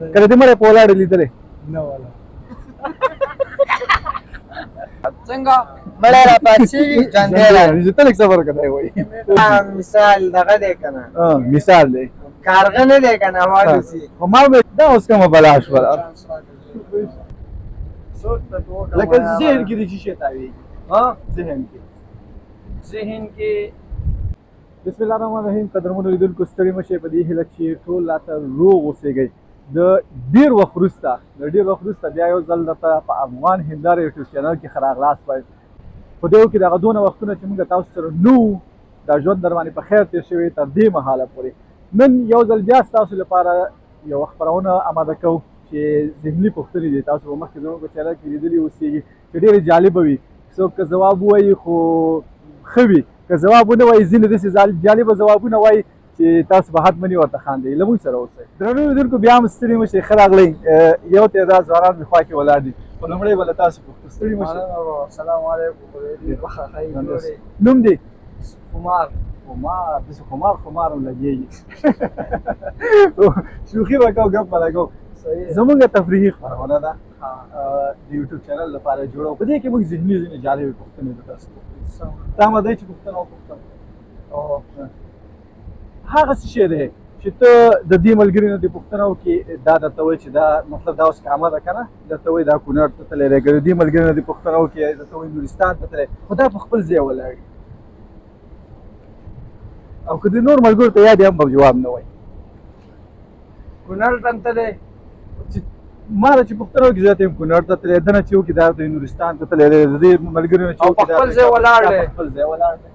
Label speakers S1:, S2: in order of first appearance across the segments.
S1: کله دې مړی په ولاړه لیدلی
S2: نه ولا
S3: څنګه
S4: مړی راپاڅېږي ژوندی راځي
S1: چې ته لږ صبر کوه دی وایي
S4: مثال دغه دی که نه
S1: مثال دی
S4: کارغه نه دی که نه والوسي
S1: خو ما به دا اوس کومه بلا شوله لکه ذهن کې دې چې شی تاویږي ذهن کې
S3: ذهن کې
S1: بسم الله الرحمن الرحیم قدرمنو لیدونکو ستړي مه شئ په دې هیله چې ټول راته روغ اوسېږئ د ډېر وخت وروسته بیا یو ځل درته په افغان هنداره یوټیوب چینل کې ښه راغلاست وایم په دې کې دغه دونه وختونه چې موږ تاسو سره نه وو دا ژوند در باندې په خیر تېر شوی تر دې مهاله پورې نن یو ځل بیا ستاسو لپاره یوه خپرونه اماده کوو چې ذهني پوښتنې دي تاسو به مخکې زموږ په چینل کې لیدلي اوسېږي چې ډېرې جالبه وي څوک که ځواب ووایي خو ښه وي که ځواب ونه وایي ځینې داسې جالبه ځوابونه وایي چې تاسو به حتمني ورته خاندئ له موږ سره اوسئ درنو لیدونکو بیا هم ستړي مه شئ ښه راغلی یو تعداد ځوانان مې خوا کې ولاړ دي خو لومړی به له تاسو پوښتو ستړي مه شئ
S4: السلام علیکم
S1: نوم دی
S4: خمار
S1: داسې خمار هم لګېږي شوخي به کوو ګپ به لګوو زموږ تفریحي خپرونه ده د یوټیوب چینل لپاره جوړوو په دې کې موږ ذهني ځینې جالبې پوښتنې د تاسو تا مده چې پوښتنه وپوښتم هغه څه شی دی چې ته د دې ملګري نه دې پوښتنه وکړي دا درته وایي چې دا مطلب دا اوس کامه ده که نه درته وایي دا کونړ ته تللی دی که د دې ملګري نه دې پوښتنه وکړي درته وایي نورستان ته تللی خو دا په خپل ځای ولاړ او که د نور ملګرو ته یاد یې هم به جواب نه وایي
S3: کونړ ته تللی
S1: ما ته چې پوښتنه وکړي زه ته یم کونړ ته تللی ده نه چې وکړي دا ته نورستان ته تللی دی د دې ملګرو نه چې
S3: او په خپل ځای ولاړ دی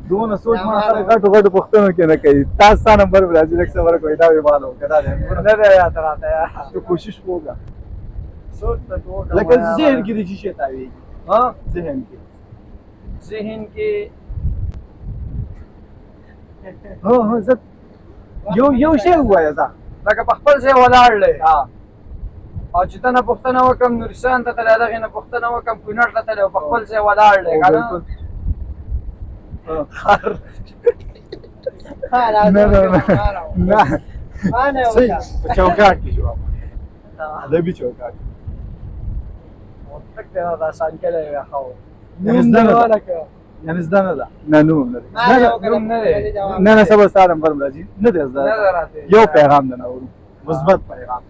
S1: دونه سوچ ما سره غټو پوښتنو کې نه کوي تاسو ستا نمبر به راځي لږ صبر کوئ دا مې معلوم که دا دی
S4: نه دی یاد راته
S1: تو کوشش وکړه
S4: سوچ ته وکړه
S1: لکه ذهن کې دې چې شی تاویږي
S3: ذهن کې
S1: زه یو شی ووایه ځه
S3: لکه په خپل ځای ولاړ دی او چې ته نه پوښتنه وکړم نورستان ته تللی دغې نه پوښتنه وکړم کونړ ته تللی او په خپل ځای ولاړ دی که نه
S1: نه صحیح په چوکاټ کې جواب ادبي چوکاټ یعنې زده نه ده نه نوم نه دی نه سبا ستا نمبر م راځي نه دی زده یو پیغام ده نه اورو مثبت پیغام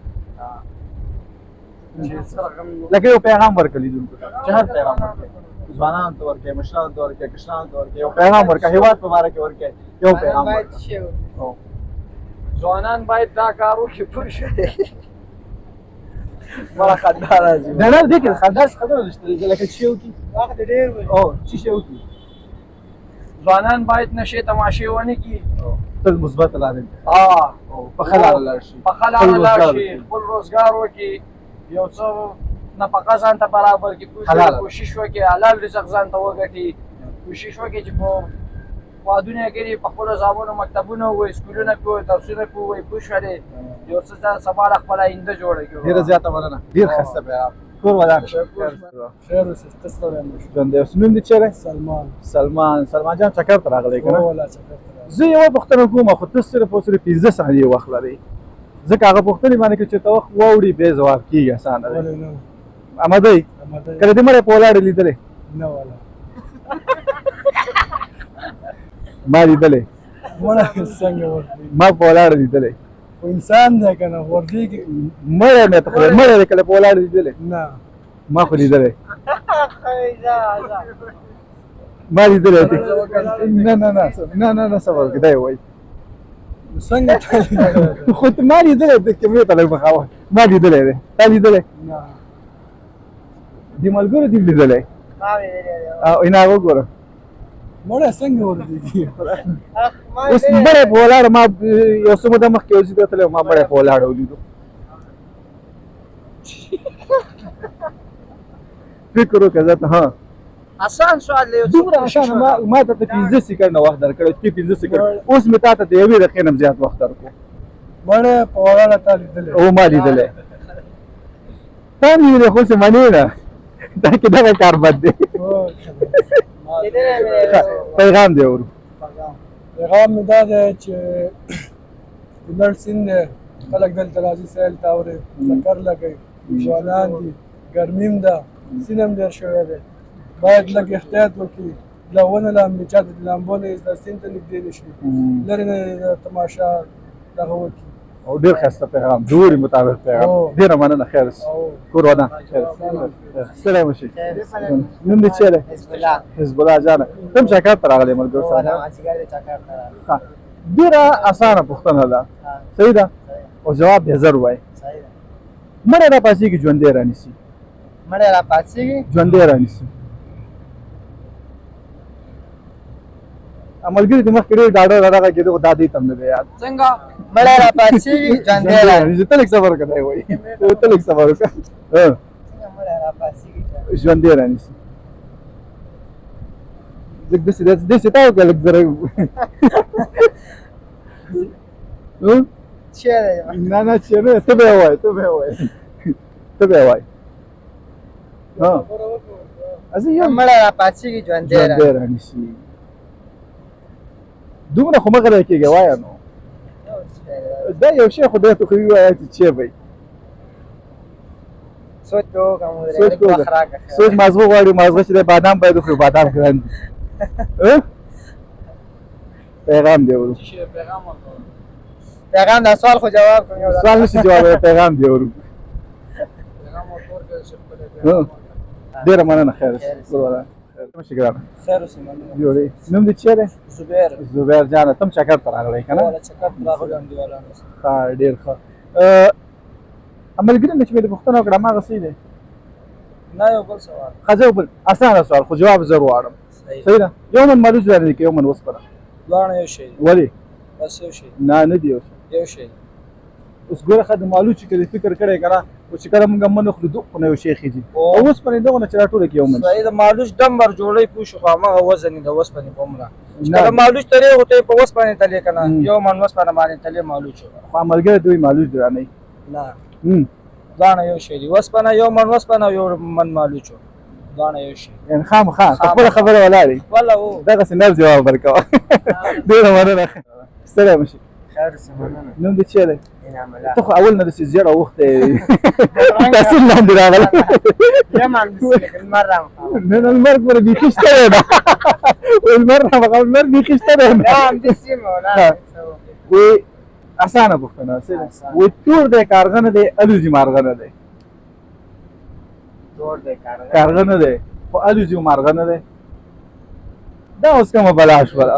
S1: لکه یو پیغام ورکړه لیدونکو ته چې هر پیغام ورکړي ځوانانو ته ورکړي مشرانو ته ورکړي کشرانو ته ورکړي یو پیغام ورکړه هېواد په باره کې ورکړي یو پیغام ورکړه
S3: ځوانان باید دا کار وکړي پوه شوې
S4: مړه خندا راځي
S1: نه دې کې خندا خبره نشته لکه چې شی وکړي
S4: وخت ډېر وي
S1: چې شی وکړي
S3: ځوانان باید نشې تماشې ونه کړي
S1: تل مثبت لارې په ښه لاره لاړ شي
S3: په ښه لاره لاړ شي خپل روزګار وکړي یو څه نفقه ځان ته برابر کړي کوشش وکړي حلال رزق ځان ته وګټي کوشش وکړي چې په وادونه کې په خپلو ځوانانو مکتبونه ووایي سکولونه کې ووایي درسونه کې ووایي پوه شولې یو څه سبا د خپله آینده جوړه کړي
S1: ډېره زیاته مننه ډېر ښایسته پیغام کور ودان
S2: خیر اوسې ته ستړی نه شو
S1: ژوندی اوس نوم دې چیرې سلمان جان چکر ته راغلی که نه
S2: ولا چکر ته
S1: زه یوه پوښتنه کوم خو ته صرف او صرف 15 ثانیې وخت لرئ ځکه هغه پوښتنې باندې که چېرته وخت واوړي بیا ځواب کېږي اسانه دی امده یې کله دې مړی په ولاړې لیدلی
S2: نه ولا
S1: ما لیدلی
S2: مړه څنګه ورته
S1: ما په ولاړه لیدلی
S2: انسان دی که نه ورځي
S1: مړی مې ته خدای مړی دی کله په ولاړه لیدلی
S2: نه
S1: ما خو لیدلی ما لیدلی نه صبر وکړه دا یې وایي
S2: څنګه
S1: خو ما لیدلی دی کیمرې ته لږ مخامخ ما لیدلی دی تا لیدلی دې ملګرو دې لیدلی اینا وګوره
S2: مړه څنګه ورځي
S1: اوس مړی په ولاړه ما یو څه موده مخکې یو ځای ته تللی ما مړی په ولاړه ولیدو فکر وکړه ځه ته
S4: آسان سوال دی
S1: دومره اسانه ما ته 15 سکند وخت درکړی چې 15 سکند اوس مې تا ته د یوې دقیقې نه زیات وخت درکړو
S2: مړه په ولاړه تا لیدلی
S1: او ما لیدلی تا مې ویلې خو څه منې نه دا کې دغه کار بد دی پیغام دی اورو
S2: پیغام مې دا دی چې کونړ سیند دی خلک دلته راځي سیل ته اوري چکر لګوي ځوانان دي ګرمي هم ده سیند هم ډېر شوی دی باید لږ احتیاط وکړي له ونه لامبي چا د لامبو نه د سیند ته نږدې نه شي لرې نه تماشا دغه وکړي
S1: او ډېر ښایسته پیغام د اوري مطابق پیغام ډېره مننه خیر اوسې کور ودان خیر ستړی مه شئ نوم دې چیرې دی حزب الله جانه کوم چکر ته راغلی ملګرو سره ښه ډېره اسانه پوښتنه ده صحیح ده او جواب یې زر ووایي مړی راپاڅېږي ژوندی رانیسي
S4: مړی راپاڅېږي
S1: ژوندی رانیسي ملګري دې مخکې ډېر ډاډه راغی کېده خو دا دوی ته هم نه دی یاد
S3: څنګه
S4: مړی راپاڅېږي ژوندی
S1: رانیسي ته لږ صبر وکړه دی وایي ته لږ صبر وکړه
S4: څنګه مړی راپاڅېږي
S1: ژوندی رانیسي لږ داسې تا وکړه لږ زره
S4: چیرې
S1: نه نه چې نه ته به یې ووایې ته به یې ووایې ته به یې وایې زه یم
S4: مړی راپاڅېږي ژوندی
S1: ژوندی رانیسي دومره خو مه غلی کېږه وایه نو دا یو شی خدای ته خو ووایه چې چی به
S4: سوچ به وکړم
S1: سوچ به وکړه سوچ مازغه غواړي مازغه چې دی بادام باید وخوري بادام ګران دي پیغام دی ورو
S4: پیغام دا سوال خو جواب کوم
S1: سوال نشي جواب پیغام دی ورو ډېره مننه خیر مشي ګرانه
S2: خیر اوسې مننه
S1: جوړې نوم دې چیرې
S2: زبیر
S1: زبیر جانه ته هم چکر ته راغلی که نه
S2: ولا چکر ته راغلی انډیوالانو سره
S1: ښه ډېر ښه ملګري نه چې مې د پوښتنه وکړه هماغه صحیح دی
S2: نه یو بل سوال
S1: ښه زه یو بل اسانه سوال خو جواب زر غواړم صحیح ده یو من مالوچ لري که یو من اوسپنه
S2: دواړه یو شی
S1: ولې
S2: بس یو شی
S1: نه نه دی یو شی
S2: یو شی
S1: اوس ګوره ښه د مالوچ چې کله فکر کړی که نه او چې کله موږ من خورو دغه خو نه یو شی خېږي او اوسپنې دغه نه چې را ټوله کې یو من
S2: صحیح د مالوچ ډمبر جوړی پوه شو خو هماغه وزن یې د اوسپنې په عمره چې کله مالوچ تلې خو ته یې په اوسپنې تلې که نه یو من اوسپنه باندې تلې مالوچ
S1: خو ملګری دوی مالوچ درانه
S2: نه دواړه یو شی دي اوسپنه یو من اوسپنه او یو من مالوچ دواړه یو شی
S1: یعنې خامخا خپله خبره ولاړې
S2: والله هو
S1: دغسې نر جواب ورکوه ډېره مننه ستړی مه شي
S4: خیر اوسې مننه
S1: نوم دې چیرې دی
S4: انعام الله
S1: ته خو اول نه داسې زیړ اوښتی تحصیل لاندې راغلی
S4: یم همداسې لکه لمر رامخامخ
S1: نه نه لمر ګوره بیخي شته دی نه لمر رامخامخ لمر بیخي شته دی نه
S4: همداسې یم ولاړ
S1: وایي اسانه پوښتنه وایي تور دی کارغه نه دی الوزي مارغه نه دی
S4: تور دی
S1: کارغه نه دی خو الوزي مارغه نه دی دا اوس کومه بلا شوله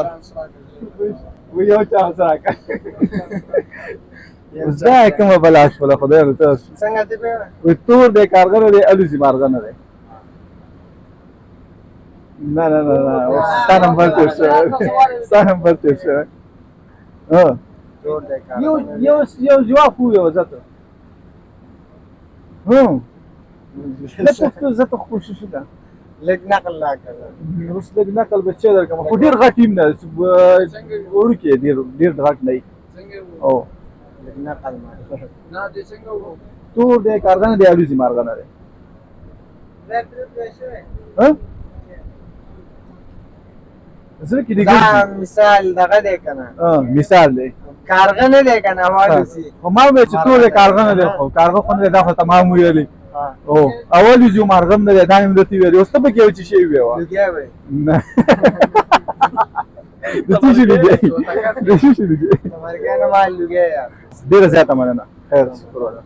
S1: وایي یو چانس راکړه دا کومه بلا شوله خدای ورته
S4: څنګه دې به
S1: وایي تور دی کارغه نه دی الوزي مارغه نه دی نه نه نه نه ستا نمبر تېر شوی ستا نمبر تېر شوی
S4: تور دی
S1: یو جواب ووایه زه ته زه ته خوشي شو ده
S4: لږ نقل راکړه
S1: اوس لږ نقل به څه درکړم خو ډېر غټ ټیم نه وړوکی ډېر غټ نه وي او
S4: لږ نقل ما
S1: تور دی کارغه نه دی الوزي مارغه نه دی زړه کې دې
S4: دا مثال دغه دی که نه
S1: مثال دی
S4: کارغه نه دی که نه والوزي
S1: خو ما وویل چې تور دی کارغه نه دی خو کارغه خو نه دی دا خو تمام ویلې او الوزي مارغه نه دی دا مې درته ویلې اوس ته پکې یو څه شی وویه
S4: لګیا به
S1: نه د څه شي لګیا د څه شي لګیا
S4: د مرګیانو مال لګیا یار
S1: ډېره زیاته مننه خیر شکر وکړه